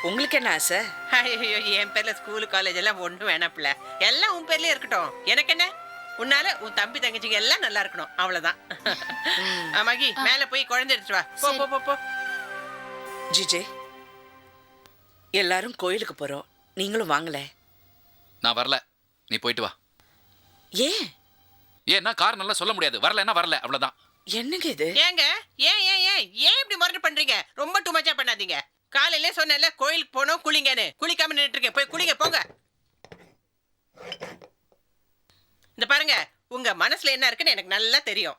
உங்களுக்கு என்ன ஆசை? ஐயோ என் பேர்ல ஸ்கூலு காலேஜ் எல்லாம் ஒன்றும் வேணாம் பிள்ளை. எல்லாம் உன் பேர்லயே இருக்கட்டும். எனக்கு என்ன, உன்னால உன் தம்பி தங்கச்சிங்க எல்லாம் நல்லா இருக்கணும், அவ்வளவுதான். மகி மேல போய் குழந்தை எடுத்துட்டு வா. போ போ போ போ. ஜிஜே எல்லாரும் கோயிலுக்கு போறோம், நீங்களும் வாங்கல. நான் வரல, நீ போயிட்டு வா. ஏன் ஏன்னா காரணம்லாம் சொல்ல முடியாது. வரலன்னா வரல, அவ்வளவுதான். என்னங்க இது? ஏங்க ஏன் ஏன் ஏன் ஏன் இப்படி முரட்டு பண்றீங்க? ரொம்ப டூ மச்சா பண்ணாதீங்க. காலையிலே சொன்னேன்ல கோயிலுக்கு போனோம் குளிங்கன்னு. குளிக்காம நின்றுட்டு இருக்கேன். போய் குளிங்க போங்க. இந்த பாருங்க, உங்க மனசுல என்ன இருக்குன்னு எனக்கு நல்லா தெரியும்.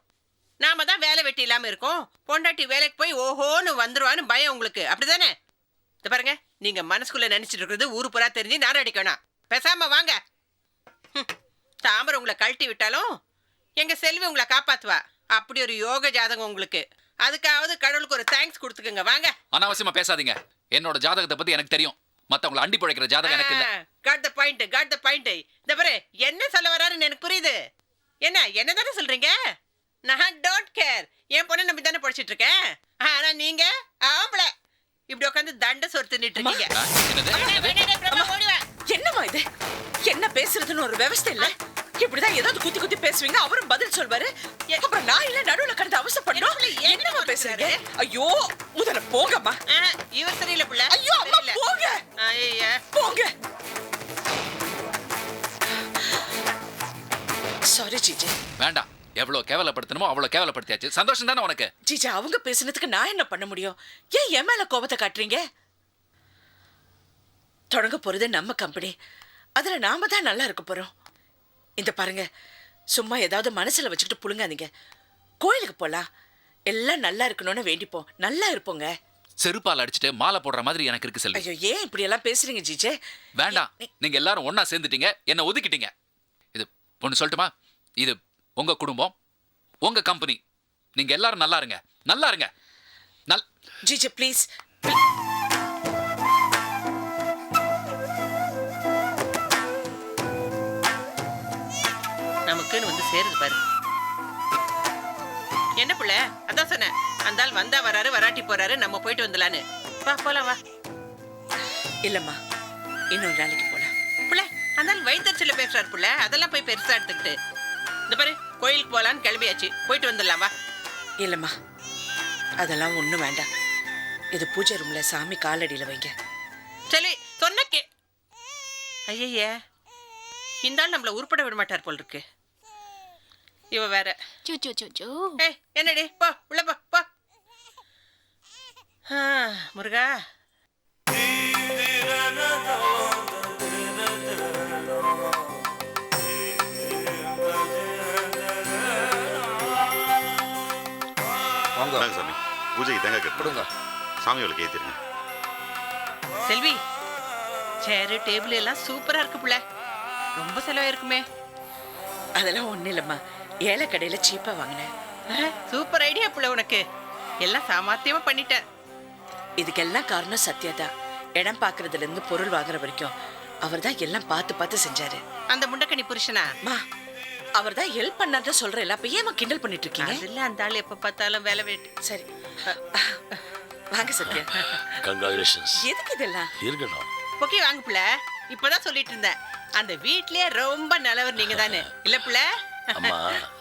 நாம தான் வேலை வெட்டி இல்லாம இருக்கோம். பொண்டாட்டி வேலைக்கு போய் ஓஹோன்னு வந்துருவான்னு பயம் உங்களுக்கு, அப்படிதானே? இந்த பாருங்க, நீங்க மனசுக்குள்ள நினைச்சிட்டு இருக்கிறது ஊரு புறா தெரிஞ்சு நாரம் அடிக்கணும். பேசாம வாங்க. தாமரை உங்களை கழட்டி விட்டாலும் எங்க செல்வி உங்களை காப்பாத்துவா. அப்படி ஒரு யோக ஜாதகம் உங்களுக்கு. அதுக்காவது கடவுளுக்கு ஒரு தேங்க்ஸ் கொடுத்துக்கங்க. வாங்க. அனாவசியமா பேசாதீங்க. என்னோட ஜாதகத்தை பத்தி எனக்கு தெரியும். மத்தவங்களை அண்டி பிழைக்கிற ஜாதகம் எனக்கு இல்ல. Got the point, got the point. இந்த பாரு, என்ன சொல்ல வராருன்னு எனக்கு புரியுது. என்ன தானே சொல்றீங்க? நான் டோன்ட் கேர். என் பொண்ணை நம்பி தானே படிச்சிட்டு இருக்கேன். ஆனா நீங்க ஆம்பள இப்படி உட்காந்து தண்ட சொறு தின்னுட்டு இருக்கீங்க. என்னம்மா இது? என்ன பேசுறதுன்னு ஒரு விவசாயம் இல்ல. இப்படிதான் ஏதாவது குத்தி குத்தி பேசுவீங்க, அவரும் பதில் சொல்வாரு. அப்புறம் நான் இல்ல நடுவுல கடந்து அவசரப்படணும். என்னமா பேசுறீங்க? ஐயோ முதல்ல போங்கம்மா. இவர் சரியில்லை பிள்ளை. ஐயோ அம்மா போங்க. ஐயா போங்க. Sorry GJ. வேண்டாம். எவ்வளவு கேவலப்படுத்தணுமோ அவ்வளவு கேவலப்படுத்தியாச்சு. சந்தோஷம் தானே உனக்கு? ஜிஜே அவங்க பேசுனதுக்கு நான் என்ன பண்ண முடியும்? ஏன் என் மேல கோபத்தை காட்டுறீங்க? தொடங்க போறது நம்ம கம்பெனி, அதுல நாம தான் நல்லா இருக்க போறோம். இந்த பாருங்க, சும்மா ஏதாவது மனசுல வச்சுக்கிட்டு புழுங்காதீங்க. கோயிலுக்கு போலாம், எல்லாம் நல்லா இருக்கணும்னு வேண்டிப்போம். நல்லா இருப்போங்க. செருப்பால் அடிச்சுட்டு மாலை போடுற மாதிரி எனக்கு இருக்கு செல்வி. ஐயோ ஏன் இப்படி எல்லாம் பேசுறீங்க ஜிஜே? வேண்டாம். நீங்க எல்லாரும் ஒண்ணா சேர்ந்துட்டீங்க, என்ன ஒதுக்கிட்டீங்க. இது ஒண்ணு சொல்லட்டுமா? இது உங்க குடும்பம், உங்க கம்பெனி. நீங்க எல்லாரும் நல்லா இருங்க, நல்லா இருங்க. GJ please. நமக்குன்னு வந்து சேருது பாரு. என்ன பிள்ளை, அதான் சொன்னேன், அந்த ஆள் வந்தா வராரு, வராட்டி போறாரு, நம்ம போயிட்டு வந்துடலான்னு. வா போலாம் வா. இல்லம்மா, இன்னொரு நாளைக்கு போலாம். பிள்ளை, அந்த ஆள் வயிற்றுல பேசுறாரு பிள்ளை. அதெல்லாம் போய் பெருசா எடுத்துக்கிட்டு. இந்த பாரு, கோயிலுக்கு போலான்னு கிளம்பியாச்சு, போயிட்டு வந்துடலாம் வா. இல்லம்மா, அதெல்லாம் ஒண்ணும் வேண்டாம். இது பூஜை ரூம்ல சாமி காலடியில வைங்க. சரி சொன்ன கே. ஐயே, இந்த ஆள் நம்மள உருப்பட விட மாட்டார் போல் இருக்கு. இவ வேற. என்னடி, போ உள்ள போ போ. முருகா. வாங்க சாமி, பூஜைக்கு தேங்காய் கட்டுங்க. சாமி உங்களுக்கு ஏத்திருங்க. செல்வி, சேரு டேபிள் எல்லாம் சூப்பரா இருக்கு புள்ள. ரொம்ப செலவாயிருக்குமே. அதெல்லாம் ஒண்ணு இல்லம்மா, ஏழை கடையில சீப்பா வாங்கினேன். சூப்பர் ஐடியா புள்ள உனக்கு. எல்லாம் சாமர்த்தியமா பண்ணிட்ட. இதுக்கெல்லாம் காரணம் சத்யா தான். இடம் பார்க்கறதுல இருந்து பொருள் வாங்குற வரைக்கும் அவர் தான் எல்லாம் பார்த்து பார்த்து செஞ்சாரு. அந்த முண்டக்கணி புருஷனா? மா அவர் தான் ஹெல்ப் பண்ணாத சொல்றேன். அப்ப ஏமா கிண்டல் பண்ணிட்டு இருக்கீங்க? இல்ல அந்த ஆள் எப்ப பார்த்தாலும் வேலை வெட்டி. சரி வாங்க சத்யா. கங்க்ராச்சுலேஷன்ஸ். எதுக்கு இதெல்லாம்? இருக்கட்டும். ஓகே வாங்க புள்ள. இப்பதான் சொல்லிட்டு இருந்தேன், அந்த வீட்லயே ரொம்ப நல்லவர் நீங்க தானே இல்ல புள்ள? அம்மா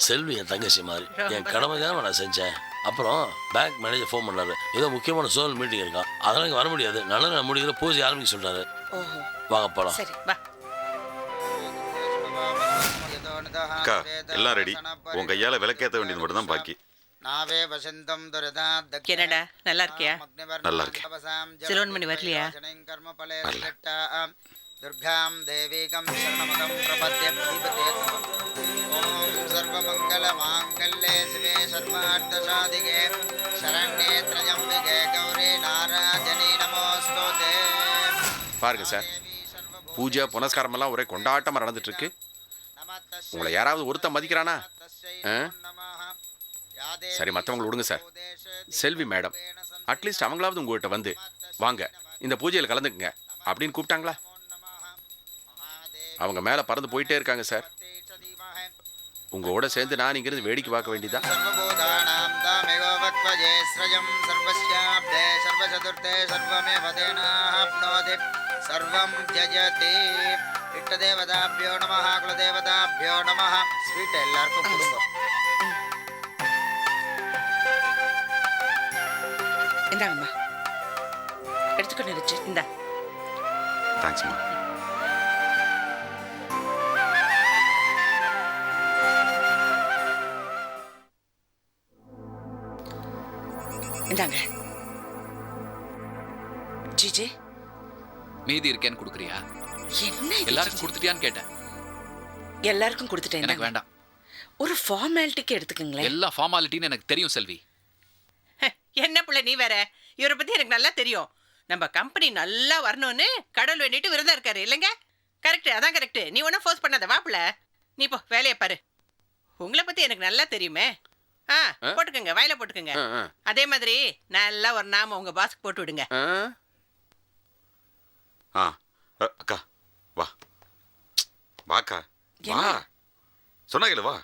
செல்வி என் தங்கச்சி மாதிரி. என் கடமை தானே நான் செஞ்சேன். அப்புறம் பேங்க் மேனேஜர் ஃபோன் பண்ணாரு, ஏதோ முக்கியமான சோழல் மீட்டிங் இருக்கான், அதெல்லாம் இங்கே வர முடியாது, நல்ல முடிக்கிற பூஜை ஆரம்பிக்க சொல்றாரு. வாங்க போலாம். சரி வா. அக்கா எல்லாம் ரெடி. உன் கையால விளக்கேற்ற வேண்டியது மட்டும் தான் பாக்கி. என்னடா நல்லா இருக்கியா? நல்லா இருக்கேன். சிலோன்மணி வரலையா? துர்காம் தேவீகம் சரணமகம் பிரபத்ய தீபதே ஓம் சர்வமங்கல மாங்கல்யே சிவே சர்வார்த்த சாதிகே சரண்யே த்ரயம்பிகே கௌரி நாராஜனி நமோஸ்துதே. பாருங்க சார், பூஜை புனஸ்காரம் எல்லாம் ஒரே கொண்டாட்டமா நடந்துட்டு இருக்கு. உங்களை யாராவது ஒருத்த மதிக்கிறானா? சரி, மற்றவங்களை விடுங்க சார். செல்வி மேடம் அட்லீஸ்ட் அவங்களாவது உங்ககிட்ட வந்து வாங்க இந்த பூஜையில் கலந்துக்குங்க அப்படின்னு கூப்பிட்டாங்களா? அவங்க மேலே பறந்து போயிட்டே இருக்காங்க சார். உங்களோட சேர்ந்து நான் இங்கிருந்து வேடிக்கை பார்க்க வேண்டியதா? இஷ்டதேவதாபியோ நமஹ குலதேவதாபியோ நமஹ. ஸ்வீட் எல்லாருக்கும் கொடுங்க. இந்தாங்கம்மா, எடுத்துக்கொண்டு வச்சு. இந்தா. தேங்க்ஸ்மா. இந்தாங்க. ஜிஜே மீதி இருக்கேன்னு கொடுக்குறியா? என்ன இது எல்லாருக்கும் ஜிஜே? கொடுத்துட்டியான்னு கேட்டேன். எல்லாருக்கும் கொடுத்துட்டேன். எனக்கு வேண்டாம். ஒரு ஃபார்மாலிட்டிக்கு எடுத்துக்கங்களேன். எல்லா ஃபார்மாலிட்டின்னு எனக்கு தெரியும் செல்வி. என்ன புள்ள நீ வேற? இவரை பத்தி எனக்கு நல்லா தெரியும். நம்ம கம்பெனி நல்லா வரணும்னு கடவுள் வேண்டிட்டு விரதம் இருக்காரு இல்லைங்க? கரெக்ட், அதான் கரெக்ட். நீ ஒன்றும் ஃபோர்ஸ் பண்ணாத. வா புள்ள, நீ போ வேலையை பாரு. உங்களை பத்தி எனக்கு நல்லா தெரியுமே. போட்டுக்கோங்க, வாயில போட்டுக்கோங்க. அதே மாதிரி நல்லா ஒரு நாம உங்க பாஸ்க்கு போட்டு விடுங்க. அக்கா வா வாக்கா வா. சொன்னாங்கல்ல வா.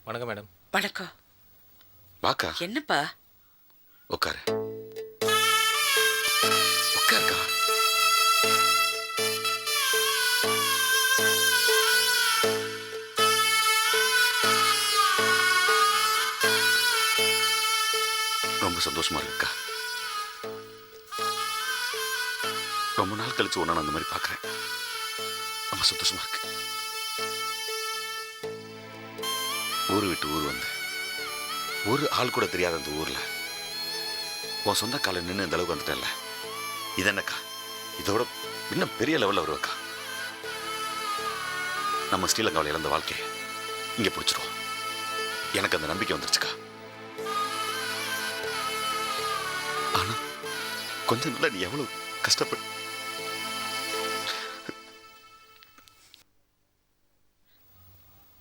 வணக்கம் மேடம். வணக்கம். வாக்கா. என்னப்பா? உட்காரு. உட்காருக்கா. ரொம்ப சந்தோஷமா இருக்குக்கா. ரொம்ப நாள் கழிச்சு ஒன்னா அந்த மாதிரி பாக்குறேன். ரொம்ப சந்தோஷமா இருக்கு. ஊரு விட்டு ஊர் வந்து ஒரு ஆள் கூட தெரியாத அந்த ஊர்ல உன் சொந்த கால நின்று இந்த அளவுக்கு வந்துட்டல. இது என்னக்கா, இதோட இன்னும் பெரிய லெவல்ல வருவக்கா. நம்ம ஸ்ரீலங்காவில் இழந்த வாழ்க்கையை இங்க பிடிச்சிருவோம். எனக்கு அந்த நம்பிக்கை வந்துருச்சுக்கா. ஆனா கொஞ்ச நாள் நீ எவ்வளவு கஷ்டப்பட்டு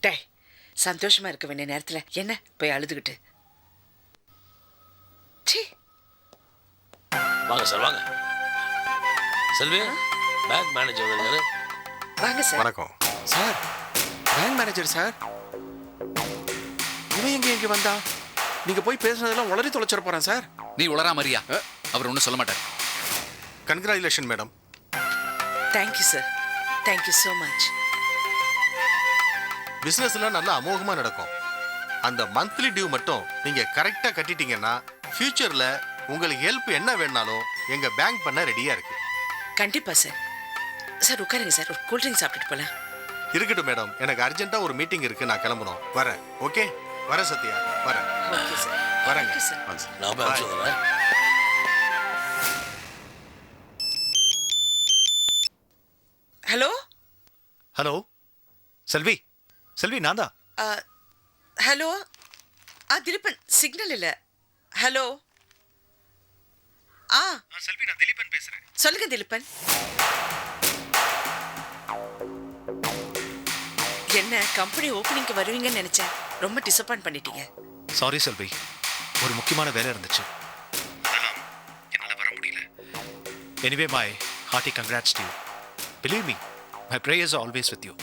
டேய், சந்தோஷமா இருக்க வேண்டிய நேரத்துல என்ன போய் அழுதுகிட்டு? வாங்க சார், வாங்க. செல்வி, பேங்க் மேனேஜர் வந்திருக்காரு. வாங்க சார். வணக்கம் சார். Bank manager sir. இவன் எங்க வந்தா? நீங்க போய் பேசுனதெல்லாம் உளறி தொலைச்சிட போறேன் சார். நீ உளரா மரியா? அவர் ஒன்றும் சொல்ல மாட்டார். Congratulation madam. Thank you sir, thank you so much. பிஸ்னஸ்லாம் நல்லா அமோகமா நடக்கும். அந்த மந்த்லி டியூ மட்டும் நீங்க கரெக்டா கட்டிட்டீங்கன்னா ஃபியூச்சர்ல உங்களுக்கு ஹெல்ப் என்ன வேணாலும் எங்க பேங்க் பண்ண ரெடியா இருக்கு. கண்டிப்பா சார். சார் உட்காருங்க சார், ஒரு கூல் ட்ரிங்க் சாப்பிட்டுட்டு போலாம். இருக்கட்டும் மேடம், எனக்கு அர்ஜென்ட்டா ஒரு மீட்டிங் இருக்கு, நான் கிளம்பணும். வரேன். ஓகே, வரேன் சத்யா, வரேன். Okay sir. வரேங்க. Okay sir. நான் போய் அனுப்பிச்சு விடுறேன். ஹலோ ஹலோ செல்வி. செல்வி நான் தான். ஹலோ. திலீபன், சிக்னல் இல்ல. ஹலோ. செல்வி, நான் திலீபன் பேசுறேன். சொல்லுங்க திலீபன். என்ன கம்பெனி ஓப்பனிங்க்கு வருவீங்கன்னு நினைச்சேன். ரொம்ப டிசப்பாயிண்ட் பண்ணிட்டீங்க. சாரி செல்வி, ஒரு முக்கியமான வேலை இருந்துச்சு, என்னால வர முடியல. Anyway my hearty congrats to you. Believe me, my prayers are always with you.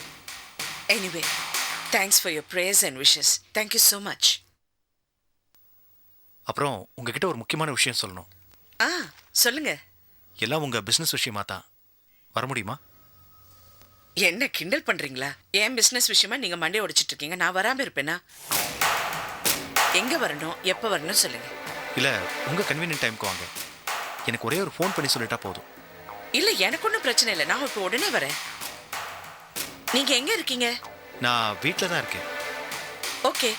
Anyway thanks for your prayers and wishes. Thank you so much. அப்புறம் உங்ககிட்ட ஒரு முக்கியமான விஷயம் சொல்லணும். ஆ சொல்லுங்க. எல்லாம் உங்க பிசினஸ் விஷயமா தான். வர முடியுமா? என்ன கிண்டல் பண்றீங்களா? என் பிசினஸ் விஷயமா நீங்க மண்டே உடைச்சிட்டு இருக்கீங்க. நான் வராம இருப்பேனா? எங்க வரணும், எப்ப வரணும் சொல்லுங்க. இல்ல உங்க கன்வீனியன்ட் டைம்க்கு வாங்க. எனக்கு ஒரே ஒரு ஃபோன் பண்ணி சொல்லிட்டா போதும். இல்ல எனக்கு ஒன்றும் பிரச்சனை இல்லை. நான் இப்போ உடனே வரேன். நீங்க எங்க இருக்கீங்க? நான் வீட்டில் தான் இருக்கேன். ஓகே,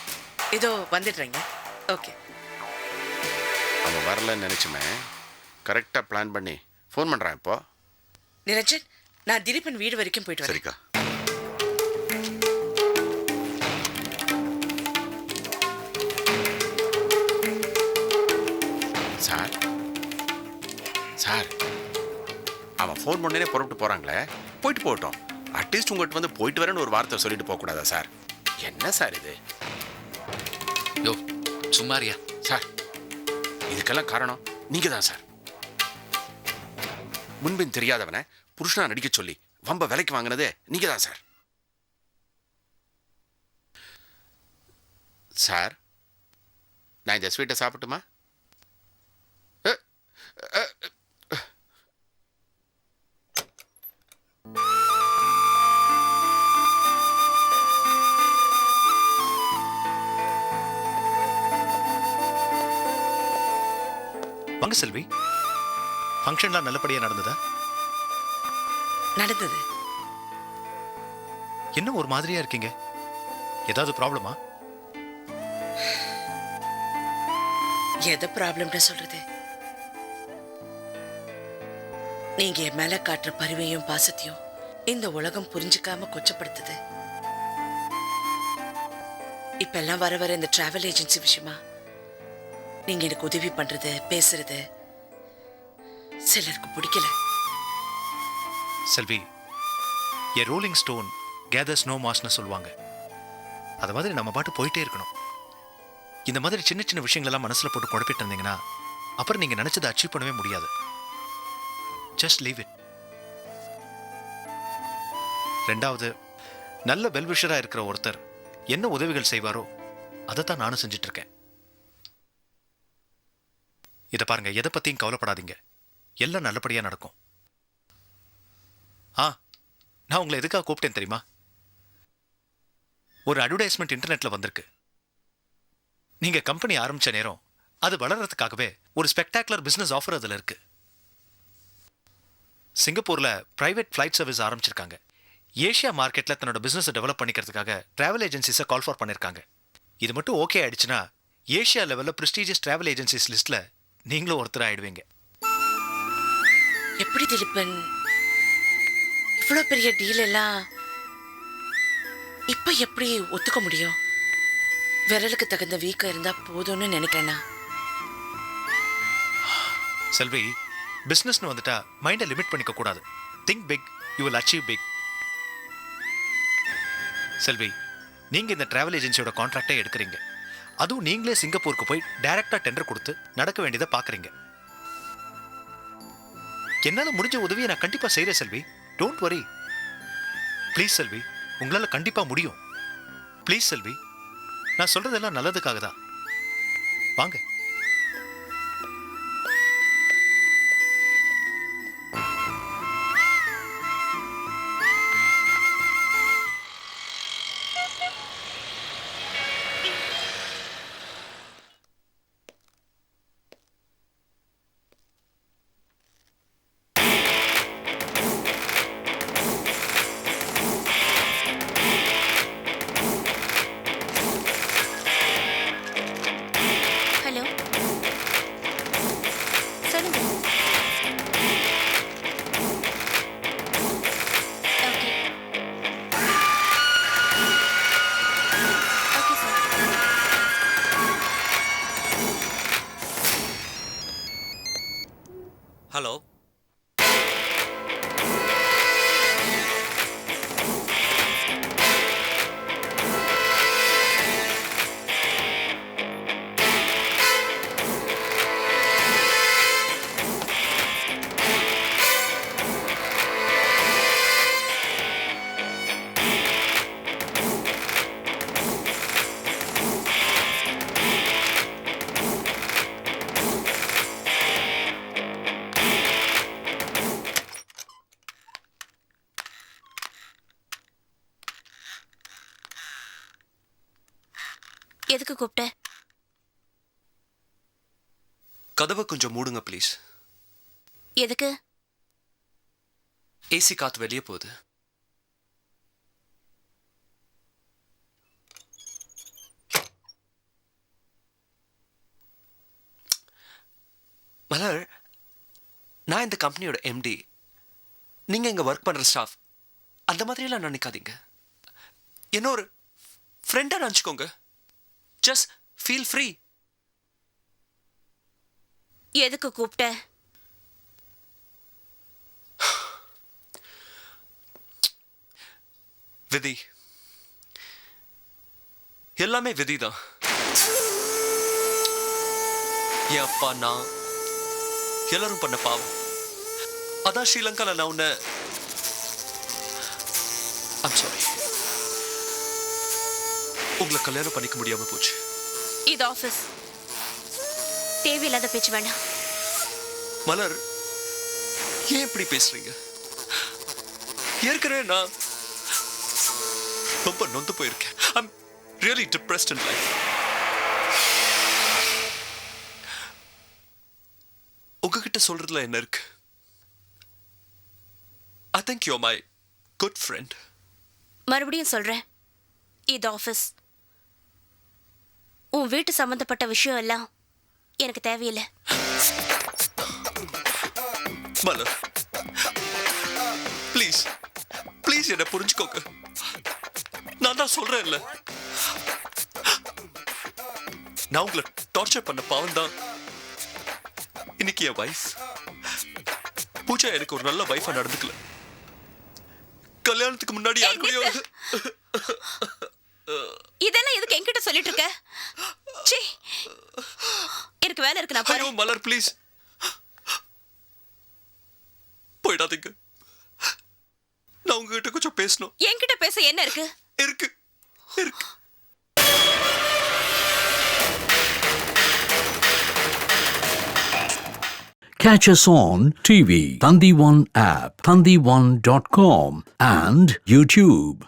இதோ வந்துடுறேங்க. ஓகே. அவன் வரலன்னு நினச்சுமே கரெக்டாக பிளான் பண்ணி ஃபோன் பண்ணுறான் இப்போ. நிரஞ்சன், நான் திலீபன் வீடு வரைக்கும் போயிட்டு வரேன். சரிக்கா. சார் சார் அவன் ஃபோன் பண்ணே புறப்பட்டு போகிறாங்களே, போயிட்டு போகட்டும். அட்லீஸ்ட் உங்கள்கிட்ட வந்து போயிட்டு வரேன்னு ஒரு வார்த்தை சொல்லிட்டு போகக்கூடாதா சார்? என்ன சார் இது? யோ சும்மாரியா சார், இதுக்கெல்லாம் காரணம் நீங்கள் தான் சார். முன்பின் தெரியாதவனை புருஷனா நடிக்க சொல்லி வம்ப விலைக்கு வாங்கினதே நீங்கள் தான் சார். சார், நான் இந்த ஸ்வீட்டை சாப்பிட்டுமா? வாங்க செல்வி. ஃபங்க்ஷன்லாம் நல்லபடியாக நடந்ததா? நடந்தது. என்ன ஒரு மாதிரியா இருக்கீங்க? ஏதாவது ப்ராப்ளமா? எதை ப்ராப்ளம்னு சொல்றது? நீங்க என் மேல காட்டுற பரிவையும் பாசத்தையும் இந்த உலகம் புரிஞ்சுக்காம கொச்சப்படுத்துது. இப்பெல்லாம் வர வர இந்த டிராவல் ஏஜென்சி விஷயமா நீங்க எனக்கு உதவி பண்றது, பேசுறது சிலருக்கு பிடிக்கல. செல்வி, ஏ ரோலிங் ஸ்டோன் கேதர்ஸ் நோ மாஸ்னு சொல்லுவாங்க. அது மாதிரி நம்ம பாட்டு போயிட்டே இருக்கணும். இந்த மாதிரி சின்ன சின்ன விஷயங்களெல்லாம் மனசில் போட்டு குழப்பிட்டு இருந்தீங்கன்னா அப்புறம் நீங்கள் நினச்சதை அச்சீவ் பண்ணவே முடியாது. Just leave it. ரெண்டாவது, நல்ல வெல்விஷராக இருக்கிற ஒருத்தர் என்ன உதவிகள் செய்வாரோ அதை தான் நானும் செஞ்சுட்டு இருக்கேன். இதை பாருங்க, எதை பற்றியும் கவலைப்படாதீங்க. எல்லாம் நல்லபடியாக நடக்கும். நான் உங்களை எதுக்காக கூப்பிட்டேன் தெரியுமா? ஒரு அட்வர்டைஸ்மெண்ட் இன்டர்நெட்ல வந்திருக்கு. நீங்க கம்பெனி ஆரம்பிச்ச நேரம் அது வளர்றதுக்காகவே ஒரு ஸ்பெக்டாகுலர் பிசினஸ் ஆஃபர் அதுல இருக்கு. சிங்கப்பூர்ல பிரைவேட் ஃபிளைட் சர்வீஸ் ஆரம்பிச்சிருக்காங்க. ஏஷியா மார்க்கெட்ல தன்னோட பிசினஸ் டெவலப் பண்ணிக்கிறதுக்காக டிராவல் ஏஜென்சிஸை கால் ஃபார் பண்ணிருக்காங்க. இது மட்டும் ஓகே ஆயிடுச்சுன்னா ஏஷியா லெவல்ல பிரஸ்டீஜியஸ் டிராவல் ஏஜென்சிஸ் லிஸ்ட்ல நீங்களும் ஒருத்தர் ஆயிடுவீங்க. எப்படி திலீபன் இவ்வளோ பெரிய டீல் எல்லாம் இப்ப எப்படி ஒத்துக்க முடியும்? விரலுக்கு தகுந்த வீக்கம் இருந்தா போதும்னு நினைக்கிறேன்னா. செல்வி, பிசினஸ்னு வந்துட்டா மைண்டை லிமிட் பண்ணிக்க கூடாது. Think big, you will achieve big. Selvi, நீங்க இந்த டிராவல் ஏஜென்சியோட கான்ட்ராக்டை எடுக்கிறீங்க. அதுவும் நீங்களே சிங்கப்பூருக்கு போய் டைரக்டா டெண்டர் கொடுத்து நடக்க வேண்டியதை பாக்குறீங்க. என்னால முடிஞ்ச உதவியை நான் கண்டிப்பா செய்யறேன் செல்வி. Don't worry. ப்ளீஸ் செல்வி, உங்களால கண்டிப்பா முடியும். ப்ளீஸ் செல்வி, நான் சொல்றதெல்லாம் நல்லதுக்காக தான். வாங்க. ஹலோ. எதுக்கு கூப்பிட்ட? கதவை கொஞ்சம் மூடுங்க ப்ளீஸ். எதுக்கு? ஏசி காத்து வெளியே போகுது. மலர், நான் இந்த கம்பெனியோட எம்டி. நீங்க இங்க ஒர்க் பண்ற ஸ்டாஃப். அந்த மாதிரியெல்லாம் நினைக்காதீங்க. என்ன ஒரு ஃப்ரெண்டா நினச்சிக்கோங்க. Just feel free. எதுக்கு கூப்பிட்ட? விதி. எல்லாமே விதிதான். என் அப்பா, நான், எல்லாரும் பண்ண பாவம். அதான் ஸ்ரீலங்கால நான் உன்னை ஐம் சாரி, உங்களை கல்யாணம் பண்ணிக்க முடியாம போச்சு. இது ஆஃபீஸ். தேவையில்லாத பேச்சு வேணாம். மலர், ஏன் இப்படி பேசுறீங்க? ஏற்கனவே நான் ரொம்ப நொந்து போயிருக்கேன். I'm really depressed in life. உங்ககிட்ட சொல்றதுல என்ன இருக்கு? I think you're my good friend. மறுபடியும் சொல்றேன், இது ஆஃபீஸ். உன் வீட்டு சம்பந்தப்பட்ட விஷயம் எல்லாம் எனக்கு தேவையில்லை. மலர், ப்ளீஸ் ப்ளீஸ் என்ன புரிஞ்சுக்கோங்க. நான் தான் சொல்றேன்ல, நான் உங்களை டார்ச்சர் பண்ண பாவம் தான் இன்னைக்கு என் வைஃப் பூஜா எனக்கு ஒரு நல்ல வைஃபா நடந்துக்கல. கல்யாணத்துக்கு முன்னாடி இதெல்லாம் எதுக்கு என்கிட்ட சொல்லிட்டு இருக்க? சீ, எனக்கு வேலை இருக்கு. நான் ஐயோ மலர், ப்ளீஸ் போயிடாதீங்க. நான் உங்ககிட்ட கொஞ்சம் பேசணும். என்கிட்ட பேச என்ன இருக்கு? இருக்கு இருக்கு. Catch us on TV, Thandiwan app, thandiwan.com and YouTube.